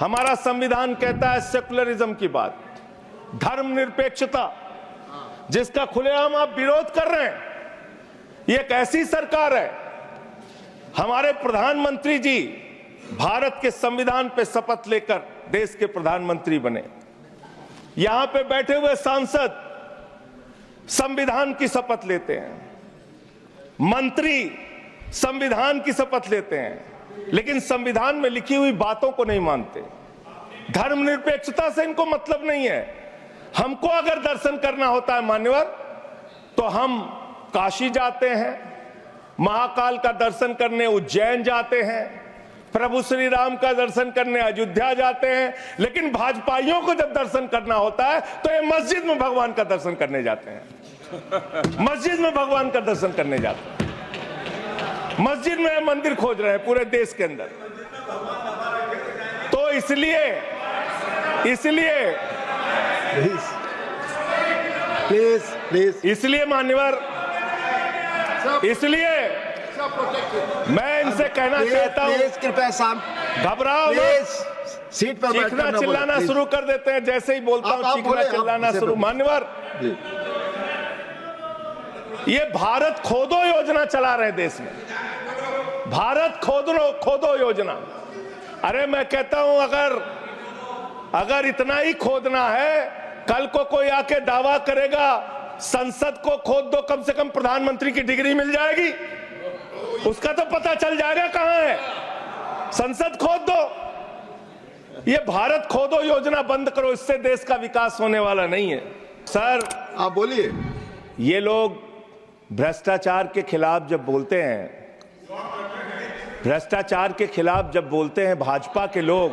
हमारा संविधान कहता है सेकुलरिज्म की बात, धर्मनिरपेक्षता, जिसका खुलेआम आप विरोध कर रहे हैं। ये एक ऐसी सरकार है, हमारे प्रधानमंत्री जी भारत के संविधान पे शपथ लेकर देश के प्रधानमंत्री बने। यहां पे बैठे हुए सांसद संविधान की शपथ लेते हैं, मंत्री संविधान की शपथ लेते हैं, लेकिन संविधान में लिखी हुई बातों को नहीं मानते। धर्मनिरपेक्षता से इनको मतलब नहीं है। हमको अगर दर्शन करना होता है मान्यवर, तो हम काशी जाते हैं, महाकाल का दर्शन करने उज्जैन जाते हैं, प्रभु श्री राम का दर्शन करने अयोध्या जाते हैं, लेकिन भाजपाइयों को जब दर्शन करना होता है तो ये मस्जिद में भगवान का दर्शन करने जाते हैं। मस्जिद में भगवान का दर्शन करने जाते हैं, मस्जिद में मंदिर खोज रहे हैं पूरे देश के अंदर। तो इसलिए इसलिए मान्यवर, इसलिए मैं इनसे कहना चाहता हूं, कृपया घबराओ मत, सीट पर चीखना चिल्लाना शुरू कर देते हैं। जैसे ही बोलता हूं चीखना चिल्लाना शुरू। मान्यवर, ये भारत खोदो योजना चला रहे देश में, भारत खोदो योजना। अरे मैं कहता हूं अगर इतना ही खोदना है, कल को कोई आके दावा करेगा संसद को खोद दो, कम से कम प्रधानमंत्री की डिग्री मिल जाएगी, उसका तो पता चल जाएगा कहां है। संसद खोद दो। ये भारत खोदो योजना बंद करो, इससे देश का विकास होने वाला नहीं है। सर आप बोलिए। ये लोग भ्रष्टाचार के खिलाफ जब बोलते हैं, भ्रष्टाचार के खिलाफ जब बोलते हैं भाजपा के लोग,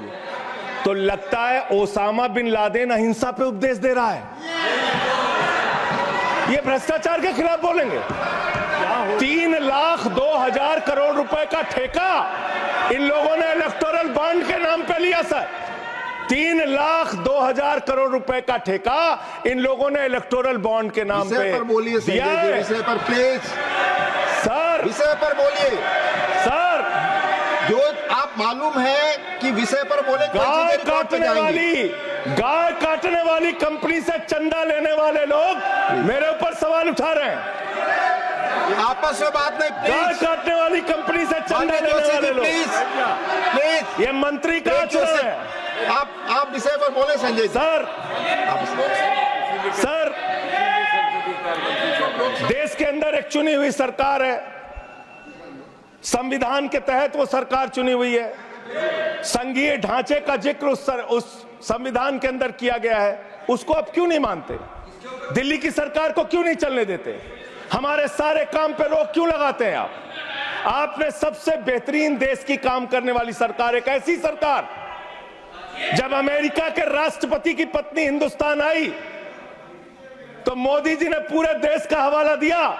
तो लगता है ओसामा बिन लादेन अहिंसा पे उपदेश दे रहा है। ये भ्रष्टाचार के खिलाफ बोलेंगे। 3,02,000 करोड़ रुपए का ठेका इन लोगों ने इलेक्टोरल बॉन्ड के नाम पे लिया। सर 3,02,000 करोड़ रुपए का ठेका इन लोगों ने इलेक्टोरल बॉन्ड के नाम पे बोलिए दिया है। विषय पर प्लीज सर, विषय पर बोलिए सर। जो आप मालूम है कि विषय पर बोले, गाय काटने वाली कंपनी से चंदा लेने वाले लोग मेरे ऊपर सवाल उठा रहे हैं। आपस में बात नहीं। गाय काटने वाली कंपनी से चंदा लेने वाले लोग, प्लीज ये मंत्री का चुनाव है। आप विषय पर बोले संजय सर, सर देश के अंदर एक चुनी हुई सरकार है, संविधान के तहत वो सरकार चुनी हुई है, संघीय ढांचे का जिक्र उस संविधान के अंदर किया गया है, उसको आप क्यों नहीं मानते? दिल्ली की सरकार को क्यों नहीं चलने देते? हमारे सारे काम पे रोक क्यों लगाते हैं आप? आपने सबसे बेहतरीन देश की काम करने वाली सरकार, एक ऐसी सरकार, जब अमेरिका के राष्ट्रपति की पत्नी हिंदुस्तान आई तो मोदी जी ने पूरे देश का हवाला दिया।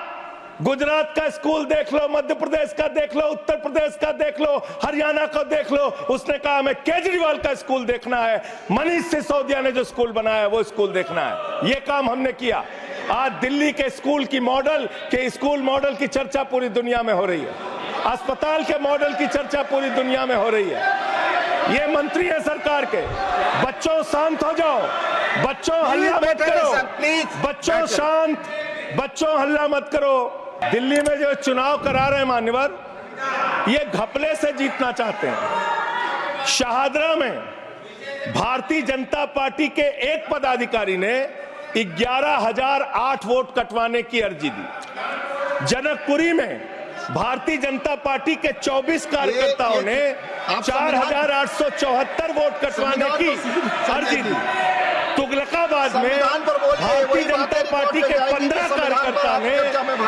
गुजरात का स्कूल देख लो, मध्य प्रदेश का देख लो, उत्तर प्रदेश का देख लो, हरियाणा का देख लो। उसने कहा हमें केजरीवाल का स्कूल देखना है, मनीष सिसोदिया ने जो स्कूल बनाया है वो स्कूल देखना है। ये काम हमने किया। आज दिल्ली के स्कूल मॉडल की चर्चा पूरी दुनिया में हो रही है, अस्पताल के मॉडल की चर्चा पूरी दुनिया में हो रही है। ये मंत्री है सरकार के। बच्चों शांत हो जाओ, बच्चों हल्ला मत करो, बच्चों शांत, बच्चों हल्ला मत करो। दिल्ली में जो चुनाव करा रहे हैं मान्यवर, ये घपले से जीतना चाहते हैं। शाहदरा में भारतीय जनता पार्टी के एक पदाधिकारी ने 11,008 वोट कटवाने की अर्जी दी। जनकपुरी में भारतीय जनता पार्टी के 24 कार्यकर्ताओं ने 4,874 वोट कटवाने की अर्जी दी। तुगलकाबाद में भारतीय जनता पार्टी के 15 कार्यकर्ता ने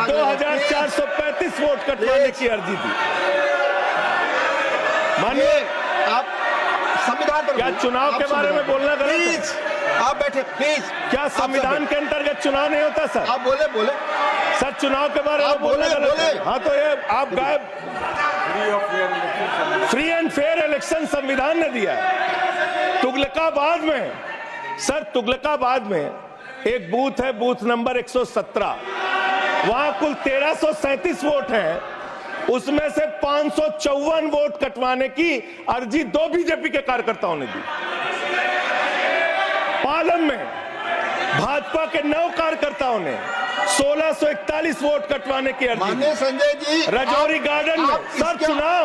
2,435 वोट कटवाने की अर्जी दी। मानिए, आप संविधान पर क्या चुनाव के बारे में बोलना गलत है? आप बैठे प्लीज। क्या संविधान के अंतर्गत चुनाव नहीं होता सर? आप बोले सर, चुनाव के बारे में बोलना गलत है। हाँ, तो ये आप गायब। फ्री एंड फेयर इलेक्शन संविधान ने दिया है। तुगलकाबाद में, सर तुगलकाबाद में एक बूथ है, बूथ नंबर 117, वहां कुल 1337 वोट हैं, उसमें से 554 वोट कटवाने की अर्जी 2 बीजेपी के कार्यकर्ताओं ने दी। पालम में भाजपा के 9 कार्यकर्ताओं ने 1641 वोट कटवाने की अर्जी माननीय दी। संजय जी, राजौरी गार्डन में सर चुनाव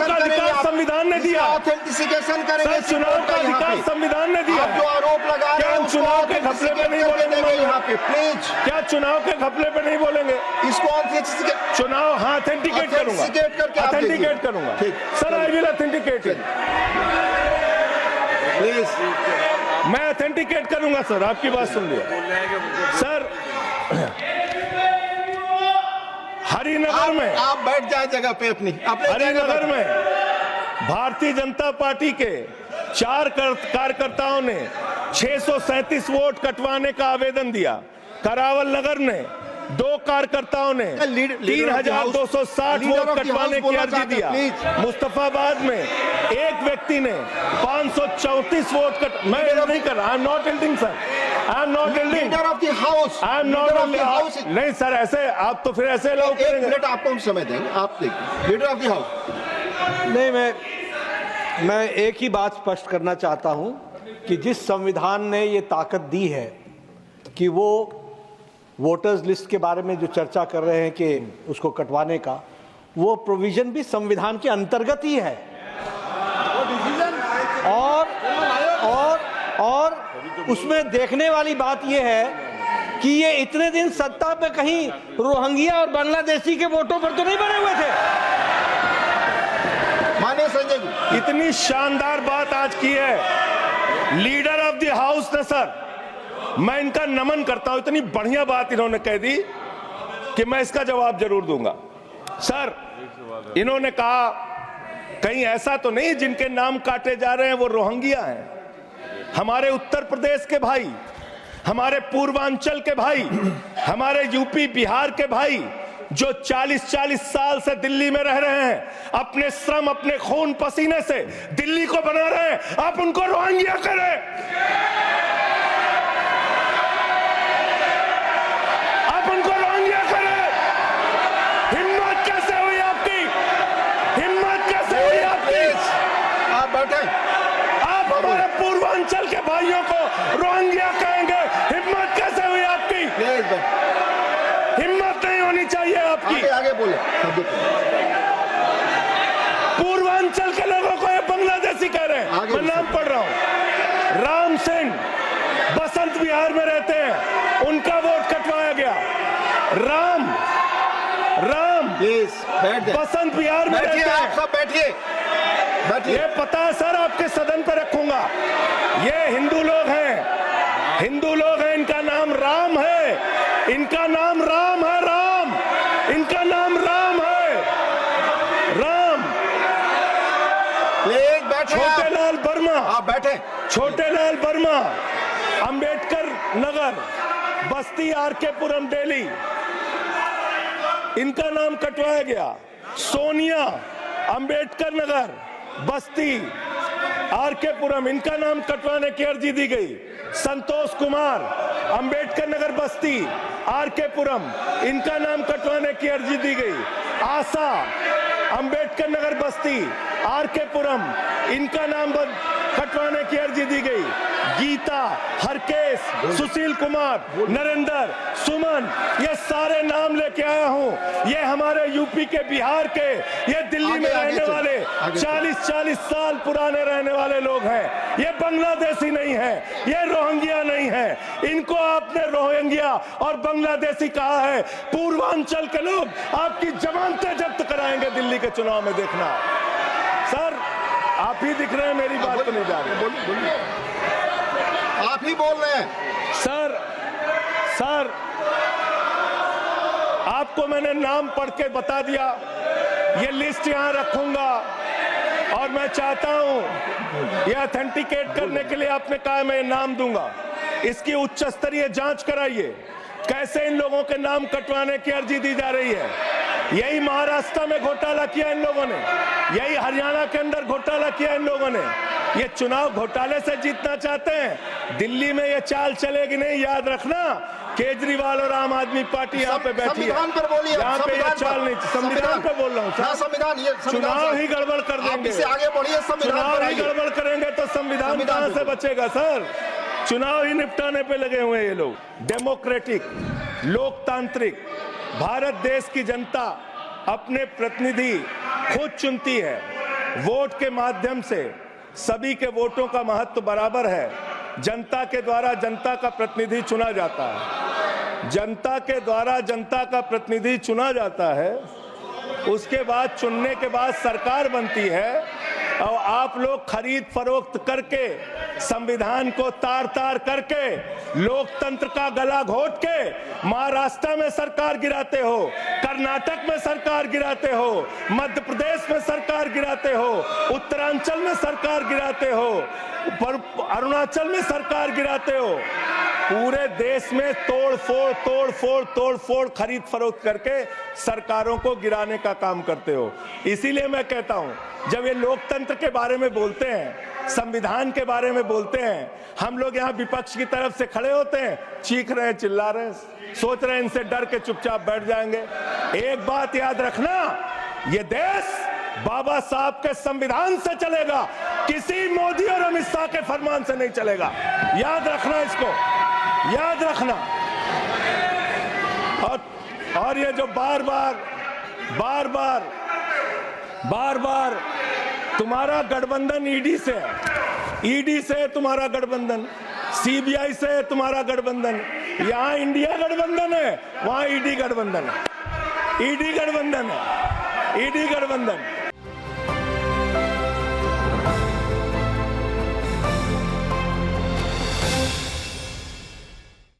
का अधिकार संविधान ने दिया। ऑथेंटिसिकेशन करेंगे सर चुनाव का अधिकार संविधान ने दिया। जो आरोप लगा रहे हैं चुनाव के घपले पे नहीं बोलेंगे यहाँ पे प्लीज। क्या चुनाव के घपले पे नहीं बोलेंगे? इसको चुनाव ऑथेंटिकेट करूंगा, ऑथेंटिकेट करूंगा sir. I will authenticate please. मैं ऑथेंटिकेट करूंगा सर, आपकी बात सुन लिया सर। हरिनगर में आप बैठ जाए जगह पे अपनी। हरिनगर में भारतीय जनता पार्टी के 4 कार्यकर्ताओं ने 637 वोट कटवाने का आवेदन दिया। करावल नगर ने 2 कार्यकर्ताओं ने 3260 वोट कटवाने की अर्जी दिया। मुस्तफाबाद में एक व्यक्ति ने 534 वोट मैं नहीं कर रहा। I am not एल्डिंग sir, I am not एल्डिंग। Leader of the house, I am not. नहीं सर, ऐसे आप तो फिर ऐसे अलाउ करेंगे। 1 मिनट आपको हम समय देंगे, आप देखिए। Leader of the house. नहीं, मैं एक ही बात स्पष्ट करना चाहता हूं कि जिस संविधान ने ये ताकत दी है कि वो वोटर्स लिस्ट के बारे में जो चर्चा कर रहे हैं कि उसको कटवाने का, वो प्रोविजन भी संविधान के अंतर्गत ही है। और उसमें देखने वाली बात यह है कि ये इतने दिन सत्ता पे कहीं रोहिंग्या और बांग्लादेशी के वोटों पर तो नहीं बने हुए थे। माननीय संजय जी, इतनी शानदार बात आज की है लीडर ऑफ द हाउस ने सर, मैं इनका नमन करता हूं। इतनी बढ़िया बात इन्होंने कह दी कि मैं इसका जवाब जरूर दूंगा। सर इन्होंने कहा कहीं ऐसा तो नहीं जिनके नाम काटे जा रहे हैं वो रोहिंग्या हैं। हमारे उत्तर प्रदेश के भाई, हमारे पूर्वांचल के भाई, हमारे यूपी बिहार के भाई जो 40-40 साल से दिल्ली में रह रहे हैं, अपने श्रम अपने खून पसीने से दिल्ली को बना रहे हैं, आप उनको रोहिंग्या करें। आप उनको रोहिंग्या करें। हिम्मत कैसे हुई आपकी? हिम्मत कैसे हुई आपकी? आप बैठे। आप हमारे पूर्वांचल के भाइयों को रोहिंग्या कहेंगे? हिम्मत कैसे हुई आपकी? हिम्मत नहीं होनी चाहिए आपकी। आगे बोले। पूर्वांचल के लोगों को ये बांग्लादेशी कह रहे हैं। मैं नाम पढ़ रहा हूं। राम सिंह बसंत विहार में रहते हैं, उनका वोट कटवाया गया। राम बसंत विहार में रहते हैं। आप सब बैठिए। ये पता है सर, आपके सदन पर रखूंगा। ये हिंदू लोग हैं, हिंदू लोग हैं। इनका नाम राम है, इनका नाम राम है। राम, इनका नाम राम है। राम। प्लीज बैठे। छोटे लाल वर्मा। आप बैठे। छोटे लाल वर्मा, अंबेडकर नगर, बस्ती, आरके पुरम, दिल्ली, इनका नाम कटवाया गया। सोनिया, अंबेडकर नगर, बस्ती, आरके पुरम, इनका नाम कटवाने की अर्जी दी गई। संतोष कुमार, अंबेडकर नगर, बस्ती, आरके पुरम, इनका नाम कटवाने की अर्जी दी गई। आशा, अंबेडकर नगर, बस्ती, आरके पुरम, इनका नाम कटवाने की अर्जी दी गई। गीता, हरकेश, सुशील कुमार, नरेंद्र, सुमन, ये सारे नाम लेके आया हूं। ये हमारे यूपी के, बिहार के, ये दिल्ली में रहने वाले 40-40 साल पुराने रहने वाले लोग हैं। ये बांग्लादेशी नहीं है, ये रोहिंग्या नहीं है। इनको आपने रोहिंग्या और बांग्लादेशी कहा है। पूर्वांचल के लोग आपकी जमानतें जब्त कराएंगे दिल्ली के चुनाव में, देखना। सर आप ही दिख रहे हैं, मेरी बात तो नहीं जा रही। आप ही बोल रहे हैं। सर आपको मैंने नाम पढ़ के बता दिया। ये लिस्ट यहां रखूंगा और मैं चाहता हूं ये ऑथेंटिकेट करने के लिए आपने कहा मैं नाम दूंगा। इसकी उच्च स्तरीय जांच कराइए, कैसे इन लोगों के नाम कटवाने की अर्जी दी जा रही है। यही महाराष्ट्र में घोटाला किया इन लोगों ने, यही हरियाणा के अंदर घोटाला किया इन लोगों ने। ये चुनाव घोटाले से जीतना चाहते हैं। दिल्ली में ये चाल चलेगी नहीं, याद रखना। केजरीवाल और आम आदमी पार्टी यहाँ पे बैठी है। संविधान पर बोलिए, यहाँ पे ये चाल नहीं, संविधान पे बोल रहा हूँ हाँ, सर। संविधान, ये चुनाव ही गड़बड़ कर आप देंगे, इससे आगे बढ़िए, संविधान चुनाव पर ही आइए। गड़बड़ करेंगे तो संविधान कहाँ से बचेगा सर? चुनाव ही निपटाने पे लगे हुए हैं ये लोग। डेमोक्रेटिक, लोकतांत्रिक भारत देश की जनता अपने प्रतिनिधि खुद चुनती है। वोट के माध्यम से सभी के वोटों का महत्व बराबर है। जनता के द्वारा जनता का प्रतिनिधि चुना जाता है, जनता के द्वारा जनता का प्रतिनिधि चुना जाता है। उसके बाद चुनने के बाद सरकार बनती है और आप लोग खरीद फरोख्त करके, संविधान को तार तार करके, लोकतंत्र का गला घोट के महाराष्ट्र में सरकार गिराते हो, कर्नाटक में सरकार गिराते हो, मध्य प्रदेश में सरकार गिराते हो, उत्तरांचल में सरकार गिराते हो, अरुणाचल में सरकार गिराते हो। पूरे देश में तोड़ फोड़ खरीद फरोख्त करके सरकारों को गिराने का काम करते हो। इसीलिए मैं कहता हूं, जब ये लोकतंत्र के बारे में बोलते हैं, संविधान के बारे में बोलते हैं, हम लोग यहाँ विपक्ष की तरफ से खड़े होते हैं, चीख रहे हैं, चिल्ला रहे हैं, सोच रहे हैं इनसे डर के चुपचाप बैठ जाएंगे। एक बात याद रखना, ये देश बाबा साहब के संविधान से चलेगा, किसी मोदी और अमित शाह के फरमान से नहीं चलेगा। याद रखना, इसको याद रखना। और ये जो बार बार तुम्हारा गठबंधन ईडी से है, ईडी से तुम्हारा गठबंधन, सीबीआई से तुम्हारा गठबंधन। यहाँ इंडिया गठबंधन है, वहां ईडी गठबंधन है, ईडी गठबंधन है, ईडी गठबंधन।